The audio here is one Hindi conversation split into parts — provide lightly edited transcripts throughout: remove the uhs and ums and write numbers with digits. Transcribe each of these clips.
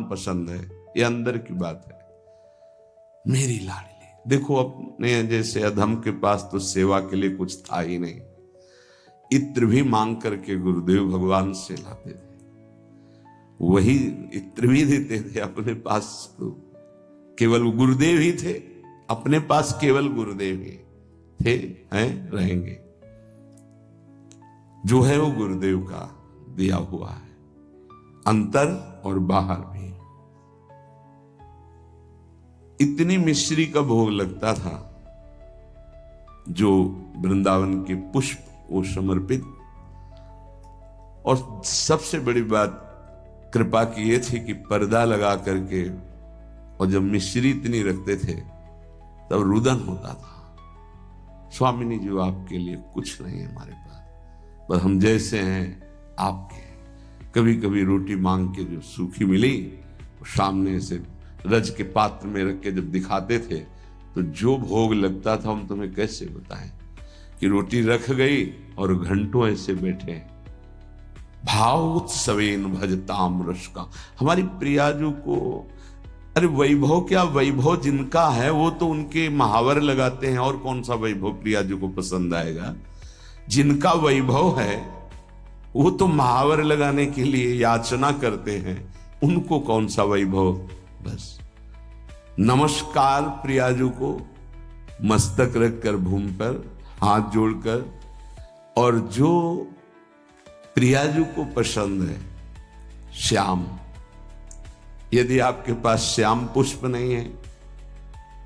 पसंद है, ये अंदर की बात है। मेरी लाडली, देखो अपने जैसे अधम के पास तो सेवा के लिए कुछ था ही नहीं, इत्र भी मांग करके गुरुदेव भगवान से लाते थे, वही इत्र भी देते थे अपने पास, तो केवल गुरुदेव ही थे, अपने पास केवल गुरुदेव ही थे, हैं, रहेंगे। जो है वो गुरुदेव का दिया हुआ है, अंतर और बाहर भी। इतनी मिश्री का भोग लगता था, जो वृंदावन के पुष्प वो समर्पित। और सबसे बड़ी बात कृपा की ये थी कि पर्दा लगा करके, और जब मिश्री इतनी रखते थे तब रुदन होता था, स्वामिनी जी आपके लिए कुछ नहीं है हमारे पास, बस हम जैसे हैं आपके। कभी कभी रोटी मांग के जो सूखी मिली, सामने से रज के पात्र में रख के जब दिखाते थे, तो जो भोग लगता था हम तुम्हें कैसे बताएं, कि रोटी रख गई और घंटों ऐसे बैठे हैं। भाव उत्सवेन भजताम रस का, हमारी प्रियाजू को, अरे वैभव क्या, वैभव जिनका है वो तो उनके महावर लगाते हैं, और कौन सा वैभव प्रियाजू को पसंद आएगा। जिनका वैभव है वो तो महावर लगाने के लिए याचना करते हैं, उनको कौन सा वैभव। बस नमस्कार प्रियाजू को, मस्तक रखकर भूमि पर हाथ जोड़कर। और जो प्रियाजू को पसंद है श्याम, यदि आपके पास श्याम पुष्प नहीं है,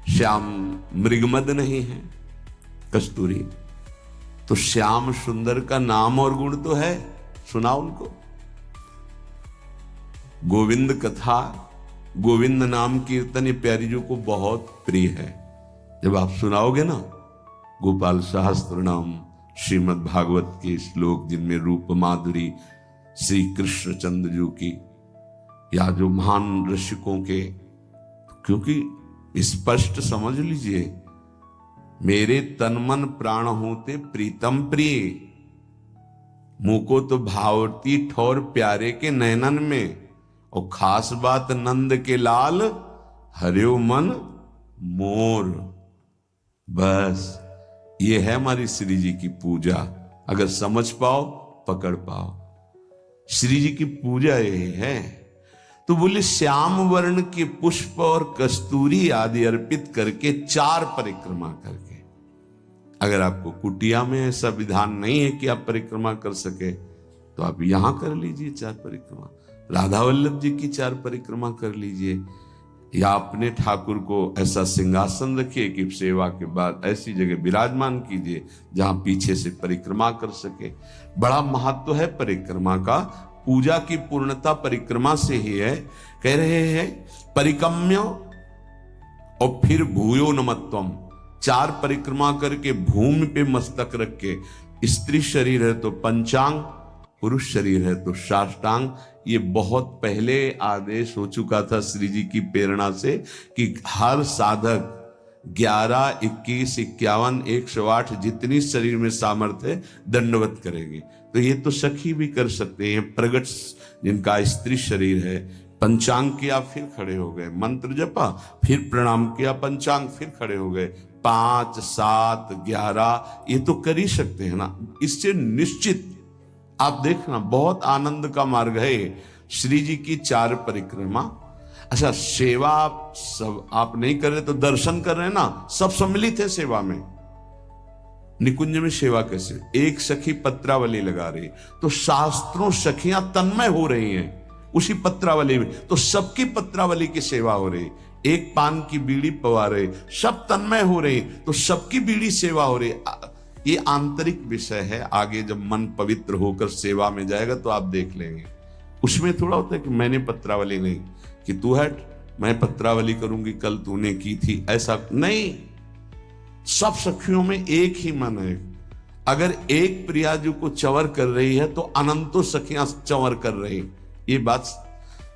श्याम मृगमद नहीं है, कस्तूरी, तो श्याम सुंदर का नाम और गुण तो है, सुना उनको। गोविंद कथा, गोविंद नाम कीर्तन ये प्यारी जी को बहुत प्रिय है। जब आप सुनाओगे ना गोपाल सहस्त्र नाम, श्रीमद् भागवत के श्लोक जिनमें रूप माधुरी श्री कृष्ण चंद्र जी की, या जो महान ऋषिकों के, क्योंकि स्पष्ट समझ लीजिए, मेरे तन मन प्राण होते प्रीतम प्रिय, मुझको तो भावती ठौर प्यारे के नैनन में, और खास बात नंद के लाल हरियो मन मोर। बस ये है हमारी श्री जी की पूजा, अगर समझ पाओ, पकड़ पाओ, श्री जी की पूजा यही है। तो बोले श्याम वर्ण के पुष्प और कस्तूरी आदि अर्पित करके 4 परिक्रमा करके। अगर आपको कुटिया में ऐसा विधान नहीं है कि आप परिक्रमा कर सके, तो आप यहां कर लीजिए 4 परिक्रमा, राधा वल्लभ जी की 4 परिक्रमा कर लीजिए, या अपने ठाकुर को ऐसा सिंहासन रखिए कि सेवा के बाद ऐसी जगह विराजमान कीजिए जहां पीछे से परिक्रमा कर सके। बड़ा महत्व है परिक्रमा का, पूजा की पूर्णता परिक्रमा से ही है। कह रहे हैं परिक्रम्य और फिर भूयो नमत्वम, 4 परिक्रमा करके भूमि पे मस्तक रख के, स्त्री शरीर है तो पंचांग, पुरुष शरीर है तो साष्टांग। ये बहुत पहले आदेश हो चुका था श्री जी की प्रेरणा से कि हर साधक 11, 21, 51, 108 जितनी शरीर में सामर्थ्य है दंडवत करेंगे। तो ये तो सखी भी कर सकते हैं, प्रगट जिनका स्त्री शरीर है, पंचांग किया फिर खड़े हो गए, मंत्र जपा फिर प्रणाम किया, पंचांग फिर खड़े हो गए, 5, 7, 11 ये तो कर ही सकते हैं ना। इससे निश्चित आप देखना बहुत आनंद का मार्ग है श्री जी की 4 परिक्रमा। अच्छा, सेवा सब आप नहीं कर रहे तो दर्शन कर रहे हैं ना, सब सम्मिलित है सेवा में। निकुंज में सेवा कैसे, एक सखी पत्रावली लगा रही तो शास्त्रों सखियां तन्मय हो रही हैं उसी पत्रावली में, तो सबकी पत्रावली की सेवा हो रही। एक पान की बीड़ी पवा रहे, सब तन्मय हो रही तो सबकी बीड़ी सेवा हो रही। ये आंतरिक विषय है, आगे जब मन पवित्र होकर सेवा में जाएगा तो आप देख लेंगे। उसमें थोड़ा होता है कि मैंने पत्रावली नहीं, कि तू हट मैं पत्रावली करूंगी, कल तूने की थी, ऐसा नहीं। सब सखियों में एक ही मन है। अगर एक प्रियाजू को चंवर कर रही है तो अनंतों सखियां चंवर कर रही। ये बात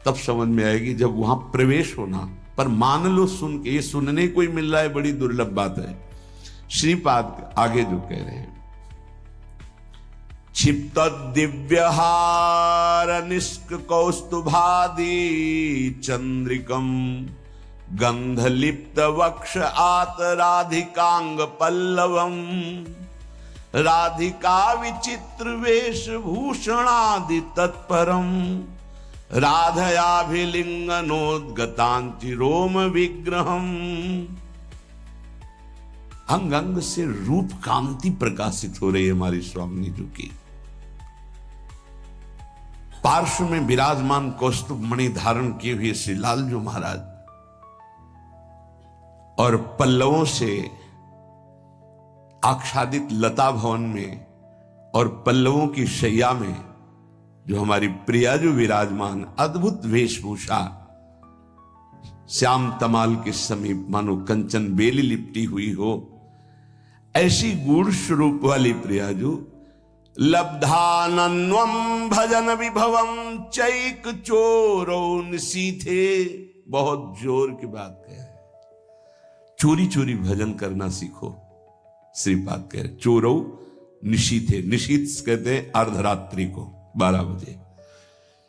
तब समझ में आएगी जब वहां प्रवेश होना। पर मान लो सुन के, ये सुनने को ही मिल रहा है, बड़ी दुर्लभ बात है। श्रीपाद आगे जो कह रहे हैं, क्षिप्त दिव्यहार निष्क कौस्तुभादि चंद्रिकम गंधलिप्त वक्ष आत राधिकांग पल्लवम राधिका विचित्र वेशभूषणादि तत्परम राधयाभिलिंगनोद्गतांचि रोम विग्रहम। अंग अंग से रूप कांति प्रकाशित हो रही है हमारी स्वामिनी जी की। पार्श्व में विराजमान कौस्तुभ मणि धारण किए हुए श्री लालजू महाराज और पल्लवों से आच्छादित लता भवन में और पल्लवों की शैया में जो हमारी प्रिया जो विराजमान, अद्भुत वेशभूषा, श्याम तमाल के समीप मानो कंचन बेली लिपटी हुई हो, ऐसी गूढ़ स्वरूप वाली प्रिया जो लब्धानन्वम भजन विभवम चैक चोरो निशीथे। बहुत जोर की बात कह रहे, चोरी चोरी भजन करना सीखो। श्रीपाद कह रहे चोरो निशीथे, निशीथ कहते हैं अर्धरात्रि को 12 बजे।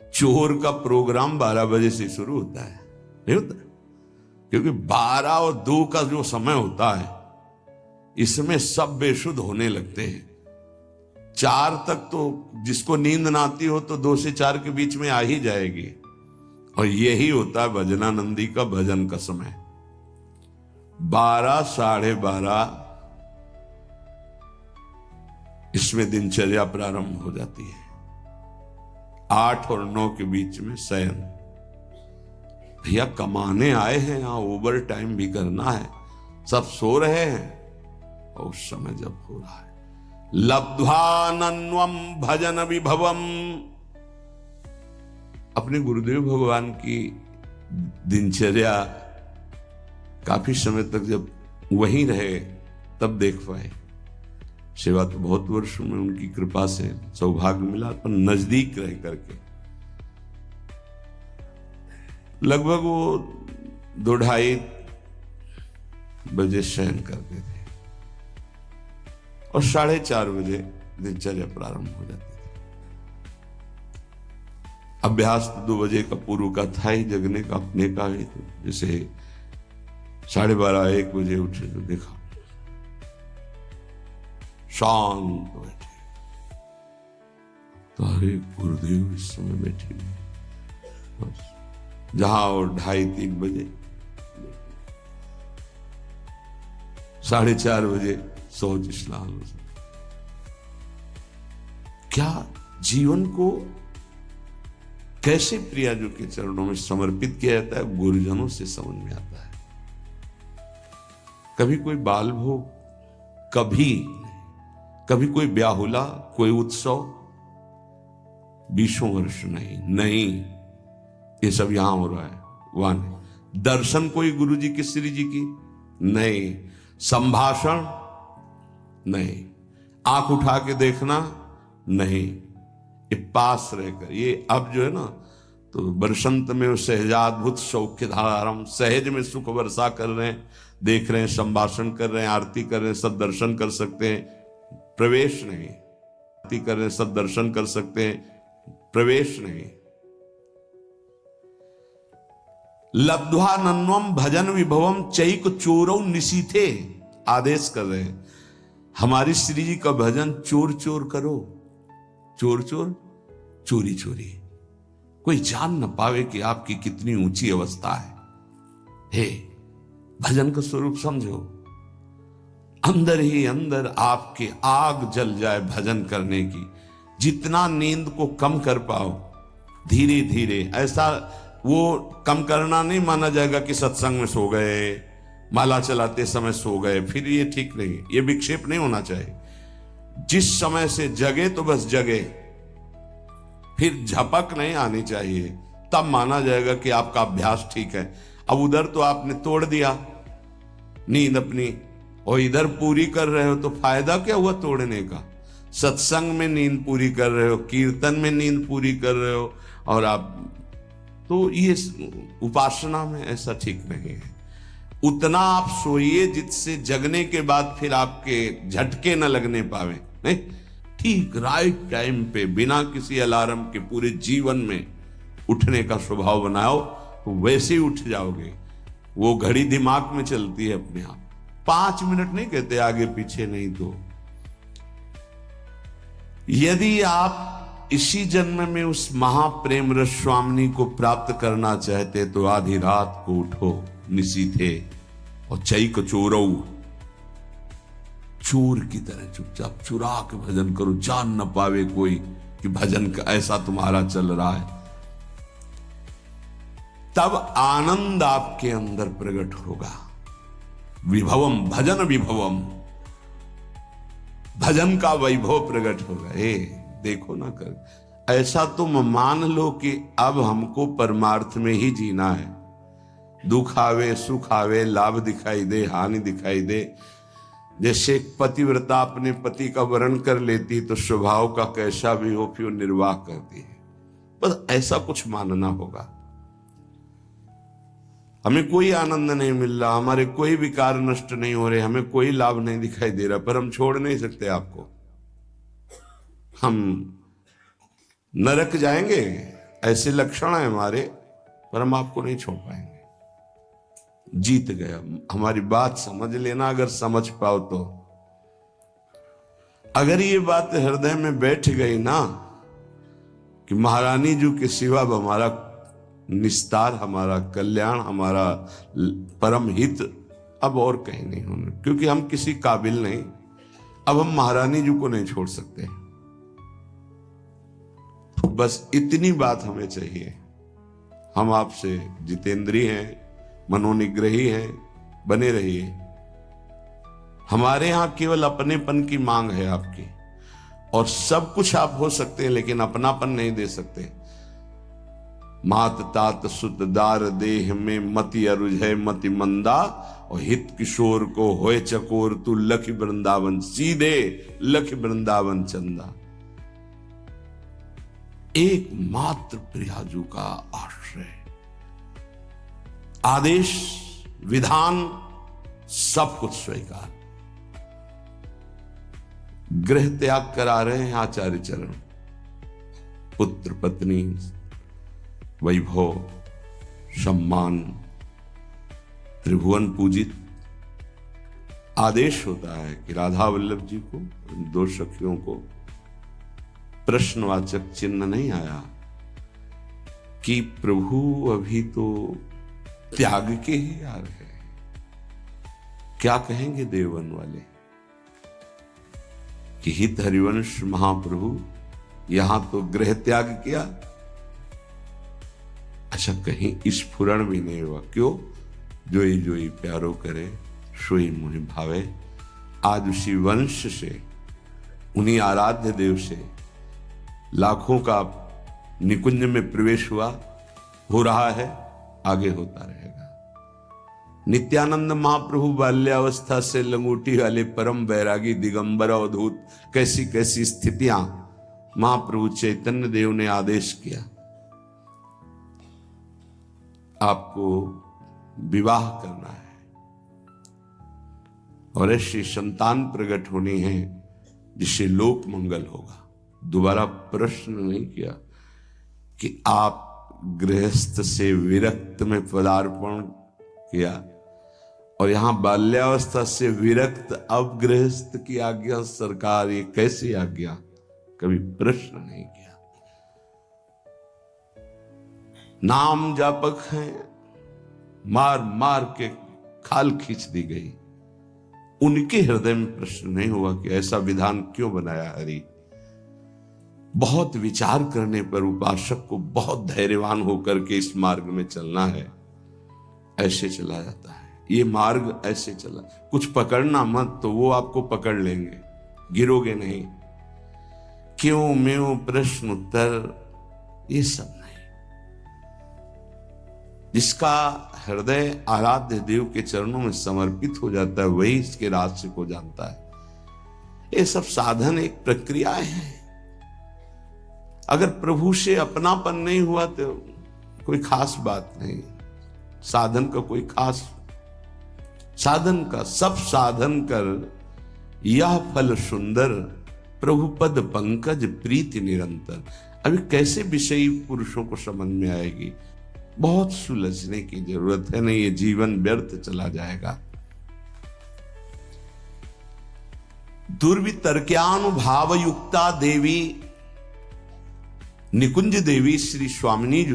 चोर का प्रोग्राम 12 बजे से शुरू होता है, नहीं होता? क्योंकि 12 और 2 का जो समय होता है इसमें सब बेशुद्ध होने लगते हैं। 4 तक तो जिसको नींद ना आती हो तो 2 से 4 के बीच में आ ही जाएगी, और यही होता है भजनानंदी का भजन का समय। 12, 12:30 इसमें दिनचर्या प्रारंभ हो जाती है। 8 और 9 के बीच में शयन। भैया कमाने आए हैं, यहां ओवर टाइम भी करना है, सब सो रहे हैं, और उस समय जब हो रहा है लब्ध्वानन्वम भजन विभवम। अपने गुरुदेव भगवान की दिनचर्या काफी समय तक जब वहीं रहे तब देख पाए। सेवा तो बहुत वर्षों में उनकी कृपा से सौभाग्य मिला, पर नजदीक रह करके लगभग वो 2-2:30 बजे शयन करते थे और 4:30 बजे दिनचर्या प्रारंभ हो जाती थी। अभ्यास तो 2 बजे का पूर्व का था ही, जगने का अपने का ही। तो जैसे 12:30-1 बजे उठे तो देखा शांत बैठे, तो अरे गुरुदेव इस समय बैठे हुए, जहां और 2:30-3 बजे 4:30 बजे शौच स्नान हो सकता। क्या जीवन को कैसे प्रियाजू के चरणों में समर्पित किया जाता है, गुरुजनों से समझ में आता है। कभी कोई बाल भोग, कभी कोई ब्याहुला, कोई उत्सव, 20 वर्ष नहीं, ये सब यहां हो रहा है, वहां नहीं। दर्शन कोई गुरु जी की, श्री जी की नहीं, संभाषण नहीं, आंख उठा के देखना नहीं, ये पास रहकर। ये अब जो है ना, तो बरसंत में सहजाद्भुत सौख्य धारम, सहज में सुख वर्षा कर रहे हैं, देख रहे हैं, संभाषण कर रहे हैं, आरती कर रहे हैं, सब दर्शन कर सकते हैं, प्रवेश नहीं। आरती कर रहे हैं, सब दर्शन कर सकते हैं, प्रवेश नहीं। लब्ध्वानन्वम भजन विभवम चैक चोरौ निशीथे, आदेश कर रहे हैं हमारी श्री जी का भजन चोर चोर करो, चोर चोर, चोरी चोरी, कोई जान न पावे कि आपकी कितनी ऊंची अवस्था है। हे भजन का स्वरूप समझो, अंदर ही अंदर आपके आग जल जाए भजन करने की। जितना नींद को कम कर पाओ धीरे धीरे, ऐसा वो कम करना नहीं माना जाएगा कि सत्संग में सो गए, माला चलाते समय सो गए, फिर ये ठीक नहीं, ये विक्षेप नहीं होना चाहिए। जिस समय से जगे तो बस जगे, फिर झपक नहीं आनी चाहिए, तब माना जाएगा कि आपका अभ्यास ठीक है। अब उधर तो आपने तोड़ दिया नींद अपनी, और इधर पूरी कर रहे हो, तो फायदा क्या हुआ तोड़ने का? सत्संग में नींद पूरी कर रहे हो, कीर्तन में नींद पूरी कर रहे हो, और आप तो ये उपासना में ऐसा ठीक नहीं है। उतना आप सोइए जिससे जगने के बाद फिर आपके झटके न लगने पावे। नहीं, ठीक राइट टाइम पे बिना किसी अलार्म के पूरे जीवन में उठने का स्वभाव बनाओ तो वैसे ही उठ जाओगे। वो घड़ी दिमाग में चलती है अपने आप, 5 मिनट नहीं कहते आगे पीछे नहीं। तो यदि आप इसी जन्म में उस महाप्रेम रस स्वामिनी को प्राप्त करना चाहते तो आधी रात को उठो निशी थे और चई को चोरो, चोर की तरह चुपचाप चुरा के भजन करो, जान न पावे कोई कि भजन का ऐसा तुम्हारा चल रहा है। तब आनंद आपके अंदर प्रकट होगा। विभवम भजन विभवम, भजन का वैभव प्रकट होगा। देखो ना कर, ऐसा तुम मान लो कि अब हमको परमार्थ में ही जीना है। दुख आवे सुख आवे, लाभ दिखाई दे हानि दिखाई दे, जैसे एक पतिव्रता अपने पति का वर्ण कर लेती तो स्वभाव का कैसा भी हो फिर निर्वाह करती है। बस ऐसा कुछ मानना होगा। हमें कोई आनंद नहीं मिल रहा, हमारे कोई विकार नष्ट नहीं हो रहे, हमें कोई लाभ नहीं दिखाई दे रहा, पर हम छोड़ नहीं सकते आपको। हम नरक जाएंगे ऐसे लक्षण है हमारे, पर हम आपको नहीं छोड़ पाएंगे। जीत गया। हमारी बात समझ लेना, अगर समझ पाओ तो। अगर ये बात हृदय में बैठ गई ना कि महारानी जी के सिवा हमारा निस्तार, हमारा कल्याण, हमारा परम हित अब और कहीं नहीं होना, क्योंकि हम किसी काबिल नहीं, अब हम महारानी जी को नहीं छोड़ सकते। बस इतनी बात हमें चाहिए। हम आपसे जितेंद्रिय हैं, मनोनिग्रही हैं, बने रहिए। हमारे यहां केवल अपनेपन की मांग है आपकी, और सब कुछ आप हो सकते हैं लेकिन अपनापन नहीं दे सकते। मात तात सुत दार देह में मति अरुज है मति मंदा, और हित किशोर को होए चकोर तू लख वृंदावन, सीधे लख वृंदावन चंदा। एकमात्र प्रियाजू का आश्रय, आदेश विधान सब कुछ स्वीकार। गृह त्याग करा रहे हैं आचार्य चरण, पुत्र पत्नी वैभव सम्मान त्रिभुवन पूजित। आदेश होता है कि राधा वल्लभ जी को, दो सखियों को प्रश्नवाचक चिन्ह नहीं आया कि प्रभु अभी तो त्याग के ही आ रहे हैं, क्या कहेंगे देवन वाले कि हित हरिवंश महाप्रभु यहां तो गृह त्याग किया। अच्छा, कहीं स्फुरण भी नहीं हुआ। क्यों? जोई प्यारो करे सोई मुहि भावे। आज उसी वंश से, उन्हीं आराध्य देव से लाखों का निकुंज में प्रवेश हुआ, हो रहा है, आगे होता रहेगा। नित्यानंद महाप्रभु बाल्यावस्था से लंगोटी वाले परम बैरागी दिगंबर अवधूत, कैसी कैसी स्थितियां महाप्रभु चैतन्य देव ने आदेश किया, आपको विवाह करना है और ऐसी संतान प्रकट होनी है जिससे लोक मंगल होगा। दोबारा प्रश्न नहीं किया कि आप गृहस्थ से विरक्त में पदार्पण किया और यहां बाल्यावस्था से विरक्त अब गृहस्थ की आज्ञा, सरकार ये कैसी आज्ञा, कभी प्रश्न नहीं किया। नाम जापक हैं, मार मार के खाल खींच दी गई, उनके हृदय में प्रश्न नहीं हुआ कि ऐसा विधान क्यों बनाया हरि। बहुत विचार करने पर उपासक को बहुत धैर्यवान होकर के इस मार्ग में चलना है, ऐसे चला जाता है। ये मार्ग ऐसे चला, कुछ पकड़ना मत तो वो आपको पकड़ लेंगे, गिरोगे नहीं। क्यों म्यों प्रश्न उत्तर ये सब नहीं। जिसका हृदय आराध्य देव के चरणों में समर्पित हो जाता है वही इसके रहस्य को जानता है। ये सब साधन एक प्रक्रियाएं हैं। अगर प्रभु से अपनापन नहीं हुआ तो कोई खास बात नहीं। साधन का कोई खास, साधन का सब साधन कर यह फल सुंदर, प्रभु पद पंकज प्रीति निरंतर। अभी कैसे विषयी पुरुषों को समझ में आएगी? बहुत सुलझने की जरूरत है, नहीं ये जीवन व्यर्थ चला जाएगा। दुर्वितर्क्यानुभाव युक्ता देवी निकुंज देवी श्री स्वामिनी जी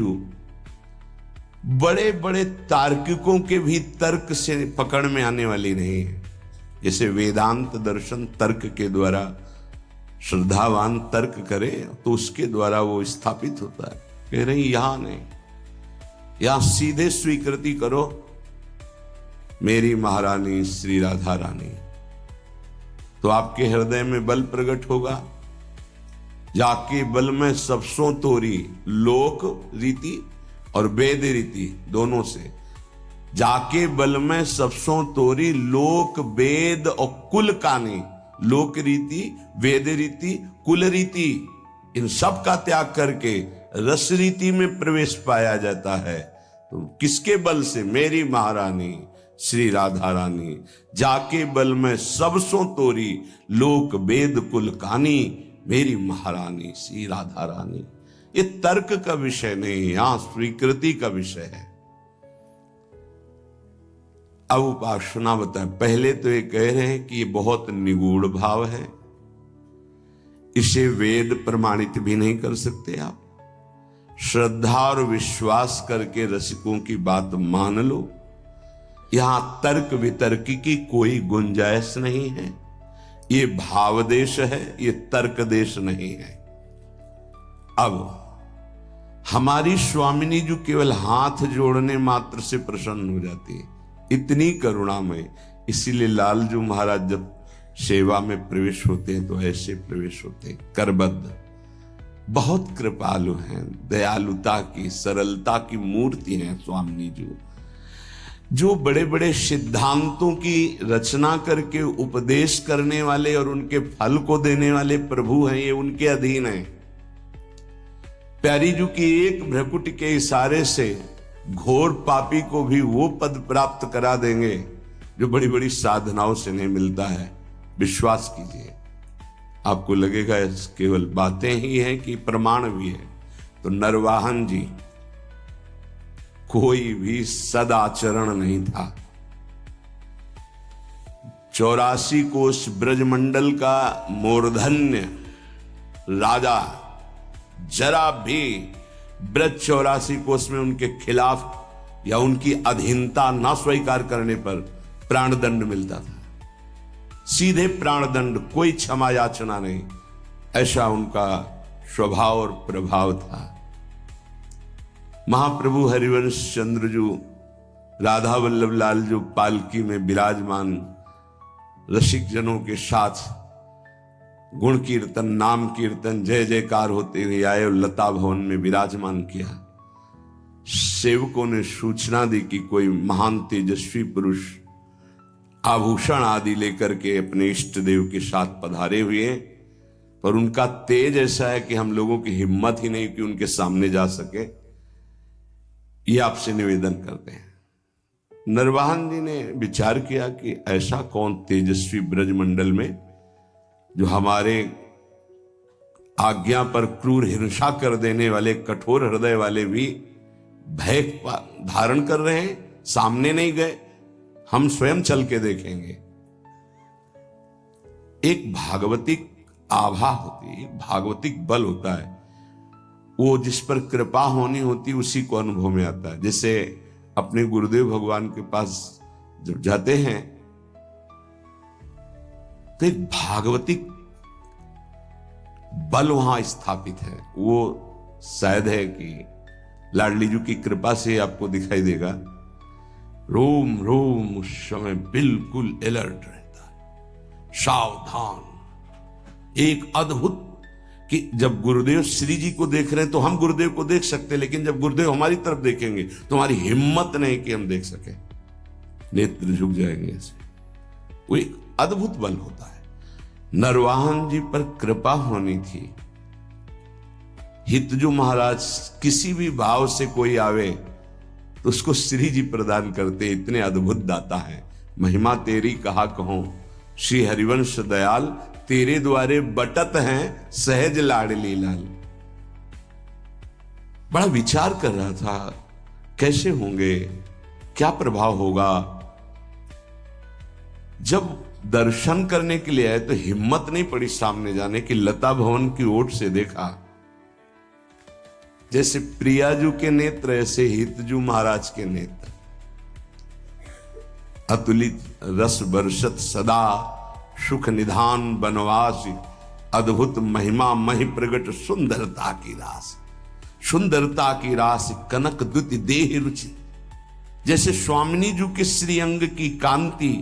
बड़े बड़े तार्किकों के भी तर्क से पकड़ में आने वाली नहीं है। जैसे वेदांत दर्शन तर्क के द्वारा श्रद्धावान तर्क करे तो उसके द्वारा वो स्थापित होता है। कह रही यहां नहीं, यहां सीधे स्वीकृति करो मेरी महारानी श्री राधा रानी, तो आपके हृदय में बल प्रकट होगा। जाके बल में सबसों तोरी लोक रीति और वेद रीति दोनों से, जाके बल में सबसों तोरी लोक वेद और कुल कानी, लोक रीति वेद रीति कुल रीति, इन सब का त्याग करके रस रीति में प्रवेश पाया जाता है। तो किसके बल से? मेरी महारानी श्री राधा रानी। जाके बल में सबसों तोरी लोक वेद कुल कानी, मेरी महारानी श्री राधा रानी। ये तर्क का विषय नहीं, यहां स्वीकृति का विषय है। अब उपासना बताए। पहले तो ये कह रहे हैं कि ये बहुत निगूढ़ भाव है, इसे वेद प्रमाणित भी नहीं कर सकते आप। श्रद्धा और विश्वास करके रसिकों की बात मान लो। यहां तर्क वितर्क की कोई गुंजाइश नहीं है। ये भाव देश है, ये तर्क देश नहीं है। अब हमारी स्वामिनी जो केवल हाथ जोड़ने मात्र से प्रसन्न हो जाती है, इतनी करुणामय। इसीलिए लालजू महाराज जब सेवा में प्रवेश होते हैं तो ऐसे प्रवेश होते हैं, करबद्ध। बहुत कृपालु हैं, दयालुता की सरलता की मूर्ति हैं स्वामिनी जी। जो बड़े बड़े सिद्धांतों की रचना करके उपदेश करने वाले और उनके फल को देने वाले प्रभु हैं, ये उनके अधीन हैं। प्यारी जी की एक भ्रकुटी के इशारे से घोर पापी को भी वो पद प्राप्त करा देंगे जो बड़ी बड़ी साधनाओं से नहीं मिलता है। विश्वास कीजिए, आपको लगेगा केवल बातें ही हैं कि प्रमाण भी है। तो नरवाहन जी कोई भी सदाचरण नहीं था। 84 कोष ब्रजमंडल का मूर्धन्य राजा जरा भी ब्रज 84 कोष में उनके खिलाफ या उनकी अधीनता न स्वीकार करने पर प्राणदंड मिलता था। सीधे प्राणदंड, कोई क्षमा याचना नहीं। ऐसा उनका स्वभाव और प्रभाव था। महाप्रभु हरिवंश चंद्र जो राधा वल्लभ लाल जो पालकी में विराजमान रसिक जनों के साथ गुण कीर्तन नाम कीर्तन जय जयकार होते हुए आए और लता भवन में विराजमान किया। सेवकों ने सूचना दी कि कोई महान तेजस्वी पुरुष आभूषण आदि लेकर के अपने इष्ट देव के साथ पधारे हुए, पर उनका तेज ऐसा है कि हम लोगों की हिम्मत ही नहीं कि उनके सामने जा सके। ये आपसे निवेदन करते हैं। नरवाहन जी ने विचार किया कि ऐसा कौन तेजस्वी ब्रजमंडल में जो हमारे आज्ञा पर क्रूर हिंसा कर देने वाले कठोर हृदय वाले भी भय धारण कर रहे हैं, सामने नहीं गए, हम स्वयं चल के देखेंगे। एक भागवतिक आभा होती है, एक भागवतिक बल होता है, वो जिस पर कृपा होनी होती उसी को अनुभव में आता है। जैसे अपने गुरुदेव भगवान के पास जब जाते हैं तो एक भागवतिक बल वहां स्थापित है। वो शायद है कि लाडली जी की कृपा से आपको दिखाई देगा। रोम रोम उस समय बिल्कुल अलर्ट रहता है, सावधान। एक अद्भुत कि जब गुरुदेव श्री जी को देख रहे हैं तो हम गुरुदेव को देख सकते हैं, लेकिन जब गुरुदेव हमारी तरफ देखेंगे तो हमारी हिम्मत नहीं कि हम देख सके, नेत्र झुक जाएंगे ऐसे। वो एक अद्भुत बल होता है। नरवाहन जी पर कृपा होनी थी। हितजू महाराज किसी भी भाव से कोई आवे तो उसको श्री जी प्रदान करते, इतने अद्भुत दाता है। महिमा तेरी कहा कहो, श्री हरिवंश दयाल तेरे द्वारे बटत हैं सहज लाडली लाल। बड़ा विचार कर रहा था, कैसे होंगे, क्या प्रभाव होगा। जब दर्शन करने के लिए आए तो हिम्मत नहीं पड़ी सामने जाने की। लता भवन की ओट से देखा, जैसे प्रियाजू के नेत्र ऐसे हितजू महाराज के नेत्र, अतुलित रस बरसत सदा, सुख निधान बनवास, अद्भुत महिमा महि प्रगट सुंदरता की रास। सुंदरता की रास कनक द्युति देह रुचि, जैसे स्वामिनी जू के श्रीअंग की कांति,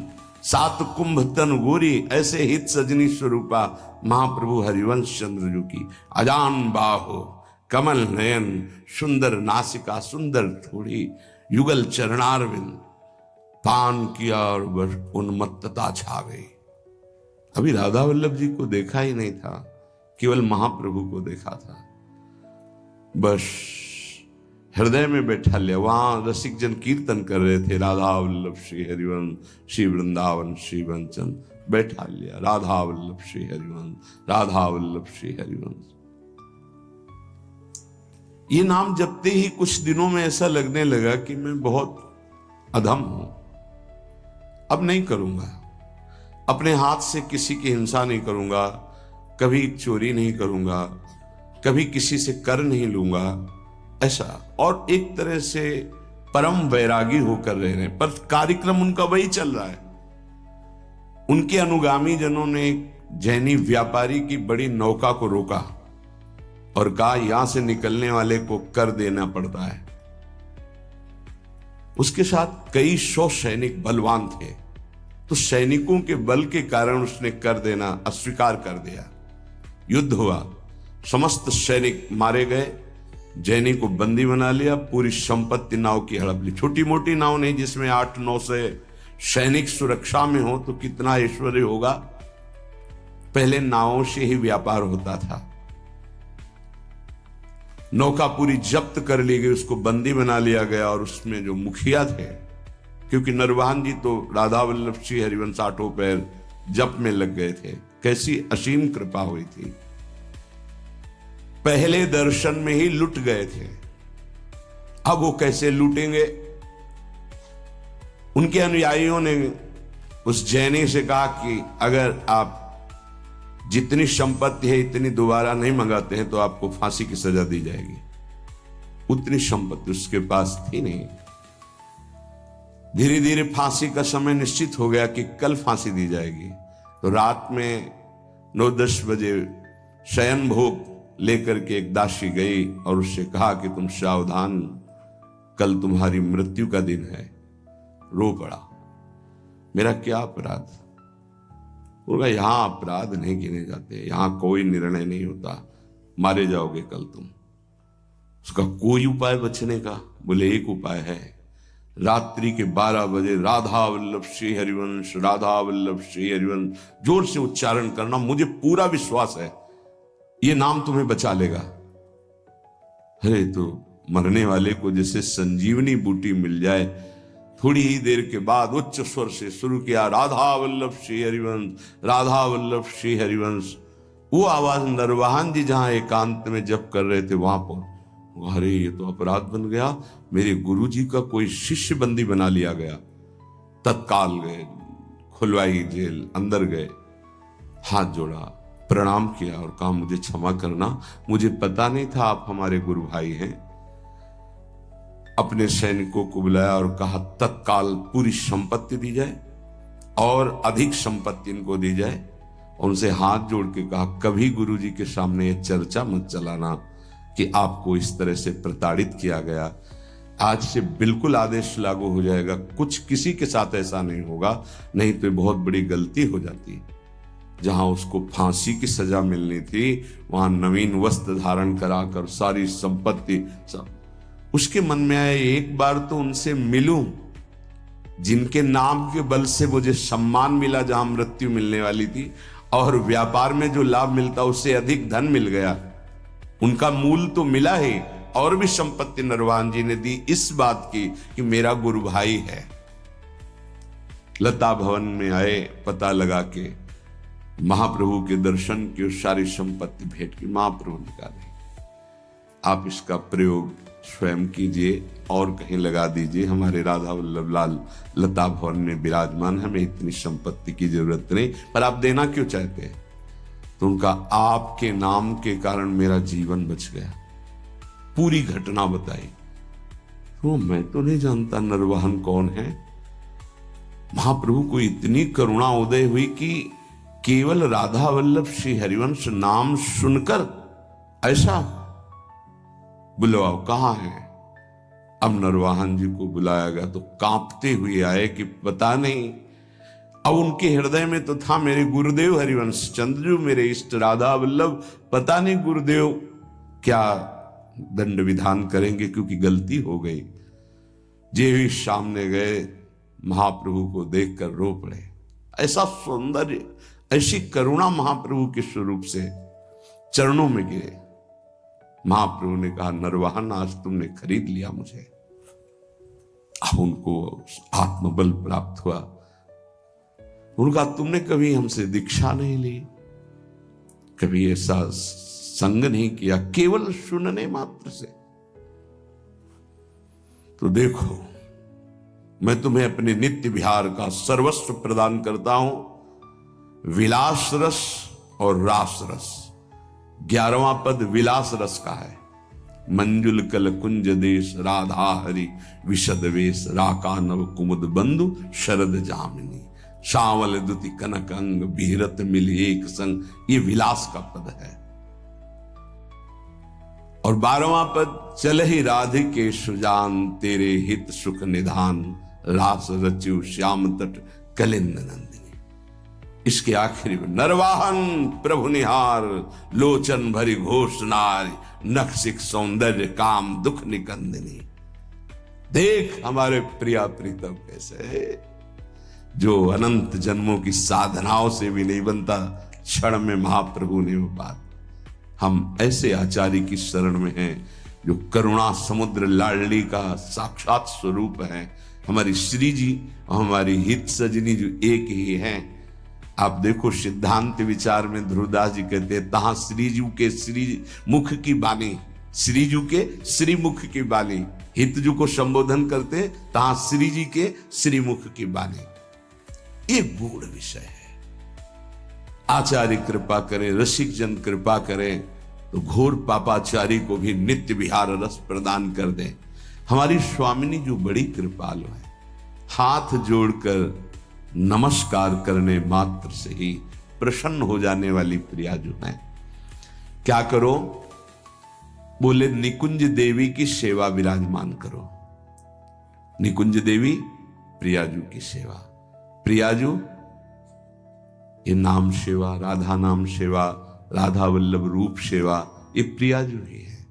सात कुंभ तन गोरी, ऐसे हित सजनी स्वरूपा महाप्रभु हरिवंश चंद्र जू की। अजान बाहो कमल नयन, सुंदर नासिका सुंदर थोड़ी, युगल चरणारविंद, पान किया और बस उन्मत्तता छा गई। अभी राधा वल्लभ जी को देखा ही नहीं था, केवल महाप्रभु को देखा था। बस हृदय में बैठा लिया। वहां रसिक जन कीर्तन कर रहे थे, राधा वल्लभ श्री हरिवंश, श्री वृंदावन श्री वंचन। बैठा लिया, राधा वल्लभ श्री हरिवंश, राधा वल्लभ श्री हरिवंश। ये नाम जपते ही कुछ दिनों में ऐसा लगने लगा कि मैं बहुत अधम हूं, अब नहीं करूंगा, अपने हाथ से किसी की हिंसा नहीं करूंगा, कभी चोरी नहीं करूंगा, कभी किसी से कर नहीं लूंगा, ऐसा। और एक तरह से परम वैरागी होकर रह रहे हैं, पर कार्यक्रम उनका वही चल रहा है। उनके अनुगामी जनों ने जैनी व्यापारी की बड़ी नौका को रोका और कहा यहां से निकलने वाले को कर देना पड़ता है। उसके साथ कई 100 सैनिक बलवान थे, तो सैनिकों के बल के कारण उसने कर देना अस्वीकार कर दिया। युद्ध हुआ, समस्त सैनिक मारे गए, जैनी को बंदी बना लिया, पूरी संपत्ति नाव की हड़प ली। छोटी मोटी नाव नहीं जिसमें 8-9 से सैनिक सुरक्षा में हो तो कितना ऐश्वर्य होगा। पहले नावों से ही व्यापार होता था। नौका पूरी जब्त कर ली गई, उसको बंदी बना लिया गया। और उसमें जो मुखिया थे, क्योंकि नरवाहन जी तो राधा वल्लभ श्री हरिवंश आठों पैर जप में लग गए थे, कैसी असीम कृपा हुई थी। पहले दर्शन में ही लुट गए थे, अब वो कैसे लूटेंगे। उनके अनुयायियों ने उस जैनी से कहा कि अगर आप जितनी संपत्ति है इतनी दोबारा नहीं मंगाते हैं तो आपको फांसी की सजा दी जाएगी। उतनी संपत्ति उसके पास थी नहीं। धीरे धीरे फांसी का समय निश्चित हो गया कि कल फांसी दी जाएगी। तो रात में 9-10 बजे शयन भोग लेकर के एक दासी गई और उससे कहा कि तुम सावधान, कल तुम्हारी मृत्यु का दिन है। रो पड़ा, मेरा क्या अपराध। बोला यहां अपराध नहीं गिने जाते, यहां कोई निर्णय नहीं होता, मारे जाओगे कल तुम। उसका कोई उपाय बचने का? बोले एक उपाय है, रात्रि के 12 बजे राधा वल्लभ श्री हरिवंश, राधा वल्लभ श्री हरिवंश जोर से उच्चारण करना। मुझे पूरा विश्वास है ये नाम तुम्हें बचा लेगा। अरे तो मरने वाले को जैसे संजीवनी बूटी मिल जाए। थोड़ी ही देर के बाद उच्च स्वर से शुरू किया, राधा वल्लभ श्री हरिवंश, राधा वल्लभ श्री हरिवंश। वो आवाज नरवाहन जी जहां एकांत में जप कर रहे थे वहां पर। अरे ये तो अपराध बन गया, मेरे गुरु जी का कोई शिष्य बंदी बना लिया गया। तत्काल गए, खुलवाई जेल, अंदर गए, हाथ जोड़ा, प्रणाम किया और कहा मुझे क्षमा करना, मुझे पता नहीं था आप हमारे गुरु भाई हैं। अपने सैनिकों को बुलाया और कहा तत्काल पूरी संपत्ति दी जाए और अधिक संपत्ति इनको दी जाए। उनसे हाथ जोड़ के कहा कभी गुरु जी के सामने ये चर्चा मत चलाना कि आपको इस तरह से प्रताड़ित किया गया। आज से बिल्कुल आदेश लागू हो जाएगा, कुछ किसी के साथ ऐसा नहीं होगा, नहीं तो बहुत बड़ी गलती हो जाती। जहां उसको फांसी की सजा मिलनी थी वहां नवीन वस्त्र धारण कराकर सारी संपत्ति सब। उसके मन में आया एक बार तो उनसे मिलूं जिनके नाम के बल से मुझे सम्मान मिला, जहां मृत्यु मिलने वाली थी, और व्यापार में जो लाभ मिलता उससे अधिक धन मिल गया। उनका मूल तो मिला ही, और भी संपत्ति नरवाहन जी ने दी इस बात की कि मेरा गुरु भाई है। लता भवन में आए, पता लगा के महाप्रभु के दर्शन की और सारी संपत्ति भेंट की। महाप्रभु ने कहा नहीं, आप इसका प्रयोग स्वयं कीजिए और कहीं लगा दीजिए, हमारे राधा वल्लभ लाल लता भवन में विराजमान, हमें इतनी संपत्ति की जरूरत नहीं, पर आप देना क्यों चाहते हैं? तो उनका, आपके नाम के कारण मेरा जीवन बच गया। पूरी घटना बताई। तो मैं तो नहीं जानता नरवाहन कौन है। महाप्रभु को इतनी करुणा उदय हुई कि केवल राधा वल्लभ श्री हरिवंश नाम सुनकर ऐसा, बुलवाओ कहां है? अब नरवाहन जी को बुलाया गया तो कांपते हुए आए कि पता नहीं। अब उनके हृदय में तो था, मेरे गुरुदेव हरिवंश चंद्र, मेरे इष्ट राधा वल्लभ, पता नहीं गुरुदेव क्या दंड विधान करेंगे, क्योंकि गलती हो गई। जे भी सामने गए, महाप्रभु को देखकर रो पड़े। ऐसा सौंदर्य, ऐसी करुणा महाप्रभु के स्वरूप से चरणों में गिरे। महाप्रभु ने कहा, नरवाहन आज तुमने खरीद लिया मुझे। अब उनको आत्मबल प्राप्त हुआ। उनका, तुमने कभी हमसे दीक्षा नहीं ली, कभी ऐसा संग नहीं किया, केवल सुनने मात्र से। तो देखो, मैं तुम्हें अपने नित्य विहार का सर्वस्व प्रदान करता हूं, विलास रस और रास रस। 11वां पद विलास रस का है। मंजुल कल कुंज देश, राधा हरि विशद वेश, राका नव कुमुद बंधु शरद जामिनी, श्यामल दुति कनक अंग, बिहरत मिल एक संग। ये विलास का पद है। और 12वां पद, चल ही राधिके सुजान, तेरे हित सुख निधान, रास रच्यु श्याम तट कलिंद नंदिनी। इसके आखिरी में, नरवाहन प्रभु निहार, लोचन भरी घोष नारी, नक्सिक सौंदर्य काम दुख निकंदिनी। देख हमारे प्रिया प्रीतम कैसे है, जो अनंत जन्मों की साधनाओं से भी नहीं बनता, क्षण में महाप्रभु ने वो बात। हम ऐसे आचार्य की शरण में हैं जो करुणा समुद्र लाडली का साक्षात स्वरूप है। हमारी श्री जी और हमारी हित सजनी जो एक ही हैं। आप देखो, सिद्धांत विचार में ध्रुवदास जी कहते हैं, तहां श्रीजू के श्री मुख की बानी, श्रीजू के श्री मुख की बानी। हितजू को संबोधन करते, तहां श्री जी के श्रीमुख की बानी। ये गूढ़ विषय है। आचार्य कृपा करें, रसिक जन कृपा करें, तो घोर पापाचारी को भी नित्य विहार रस प्रदान कर दें। हमारी स्वामिनी जो बड़ी कृपालु है, हाथ जोड़कर नमस्कार करने मात्र से ही प्रसन्न हो जाने वाली प्रिया जो है। क्या करो? बोले, निकुंज देवी की सेवा विराजमान करो। निकुंज देवी प्रियाजू की सेवा। प्रियाजू ये नाम सेवा, राधा नाम सेवा, राधा वल्लभ रूप सेवा, ये प्रियाजू ही है।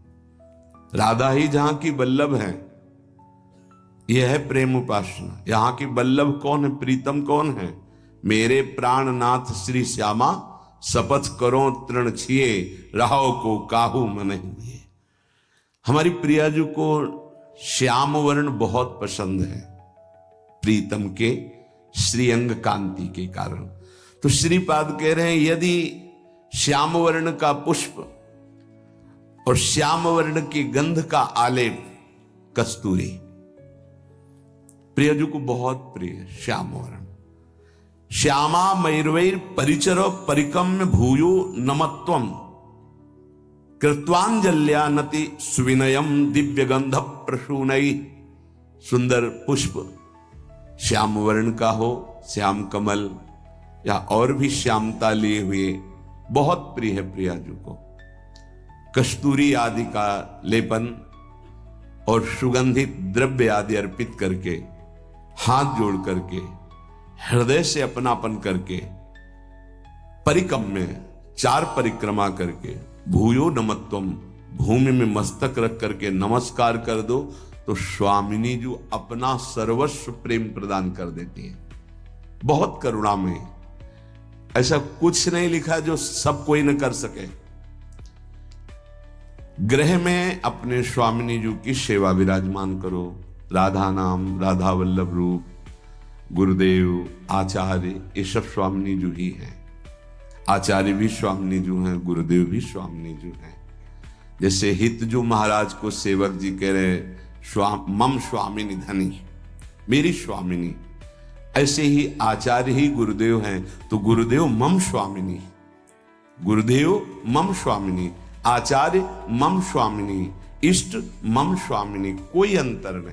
राधा ही जहां की वल्लभ है, यह है प्रेम उपासना। यहां की वल्लभ कौन है, प्रीतम कौन है? मेरे प्राणनाथ श्री श्यामा, शपथ करो तृण छिए, रहो को काहू मन हुए। हमारी प्रियाजू को श्याम वर्ण बहुत पसंद है, प्रीतम के श्रीअंग कांति के कारण। तो श्रीपाद कह रहे हैं, यदि श्याम वर्ण का पुष्प और श्याम वर्ण की गंध का आलेप कस्तूरी प्रियजू को बहुत प्रिय है। श्याम वर्ण, श्यामा मयूरवैर परिचरो परिकम्य भूयो नमत्वम, कृत्वांजल्यानति सुविनयम दिव्य गंध प्रसूनई। सुंदर पुष्प श्याम वर्ण का हो, श्याम कमल या और भी श्यामता लिए हुए, बहुत प्रिय है प्रियाजू को। कस्तूरी आदि का लेपन और सुगंधित द्रव्य आदि अर्पित करके, हाथ जोड़ करके, हृदय से अपनापन करके, परिकम में 4 परिक्रमा करके, भूयो नमत्वम, भूमि में मस्तक रख करके नमस्कार कर दो, तो स्वामिनी जो अपना सर्वस्व प्रेम प्रदान कर देती है। बहुत करुणा में, ऐसा कुछ नहीं लिखा जो सब कोई न कर सके। गृह में अपने स्वामिनी जी की सेवा विराजमान करो। राधा नाम, राधा वल्लभ रूप, गुरुदेव, आचार्य, ये सब स्वामिनी जी ही हैं। आचार्य भी स्वामिनी जो हैं, गुरुदेव भी स्वामिनी जो हैं। जैसे हित जो महाराज को सेवक जी कह रहे, मम स्वामिनी धनी, मेरी स्वामिनी, ऐसे ही आचार्य ही गुरुदेव हैं, तो गुरुदेव मम स्वामिनी, गुरुदेव मम स्वामिनी, आचार्य मम स्वामिनी, इष्ट मम स्वामिनी, कोई अंतर नहीं।